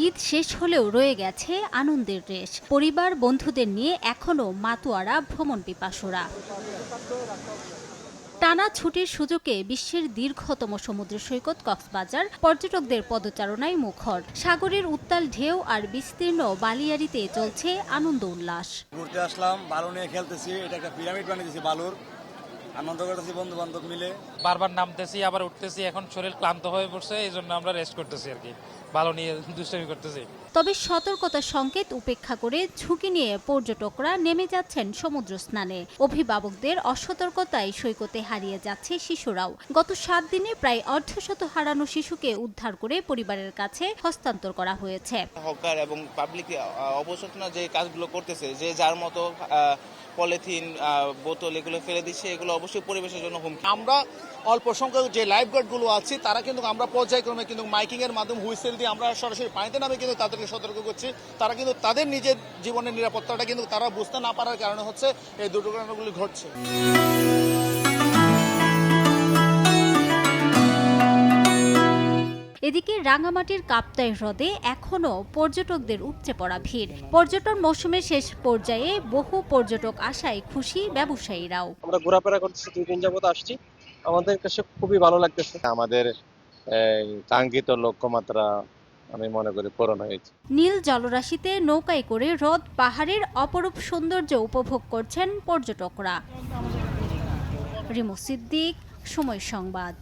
ঈদ শেষ হলেও রয়ে গেছে আনন্দের রেশ। পরিবার বন্ধুদের নিয়ে এখনো মাতোয়ারা ভ্রমণ পিপাসুরা। টানা ছুটির সুযোগে বিশ্বের দীর্ঘতম সমুদ্র সৈকত কক্সবাজার পর্যটকদের পদচারণায় মুখর। সাগরের উত্তাল ঢেউ আর বিস্তীর্ণ বালিয়াড়িতে চলছে আনন্দ উল্লাস। ঘুরতে আসলাম, বালু নিয়ে খেলতেছি, এটা একটা পিরামিড বানিয়ে দিয়েছি বালুর, আনন্দ করতেছি বন্ধু বান্ধব মিলে। বারবার নামতেছি আবার উঠতেছি, এখন শরীর ক্লান্ত হয়ে পড়ছে, এই জন্য আমরা রেস্ট করতেছি আর কি, বালু নিয়ে দুষ্টামি করতেছি। তবে সতর্কতার সংকেত উপেক্ষা করে ঝুঁকি নিয়ে পর্যটকরা নেমে যাচ্ছেন সমুদ্র স্নানে। অভিভাবকদের অসতর্কতায় সৈকতে হারিয়ে যাচ্ছে শিশুরাও। গত 7 দিনে প্রায় অর্ধশত হারানো শিশুকে উদ্ধার করে পরিবারের কাছে হস্তান্তর করা হয়েছে। হকার এবং পাবলিক অবচেতনা যে কাজগুলো করতেছে, যে যার মতো পলিথিন বোতল এগুলো ফেলে দিচ্ছে, এগুলো অবশ্যই পরিবেশের জন্য হুমকি। আমরা অল্প সংখ্যক যে লাইফগার্ড গুলো আছে তারা কিন্তু আমরা পর্যায়ক্রমে কিন্তু মাইকিং এর মাধ্যমে হুইসেল দিয়ে আমরা সরাসরি পানিতে নামে কিন্তু তাদেরকে সতর্ক করছি। তারা কিন্তু তাদের নিজের জীবনের নিরাপত্তাটা কিন্তু তারা বুঝতে না পারার কারণে হচ্ছে এই দুর্ঘটনাগুলি ঘটছে। এদিকে রাঙামাটির কাপ্তাই হ্রদে এখনো পর্যটকদের উপচে পড়া ভিড়। পর্যটন মৌসুমের শেষ পর্যায়ে বহু পর্যটক আসায় খুশি ব্যবসায়ীরাও। আমরা ঘোরাফেরা করতেছি, 2 দিন যাবত আসছি, আমাদের কাছে খুবই ভালো লাগতেছে। আমাদের কাঙ্ক্ষিত লক্ষ্যমাত্রা আমি মনে করি পূরণ হয়েছে। নীল জলরাশিতে নৌকায় করে হ্রদ পাহাড়ের অপরূপ সৌন্দর্য উপভোগ করছেন পর্যটকরা। রিমু সিদ্দিক, সময় সংবাদ।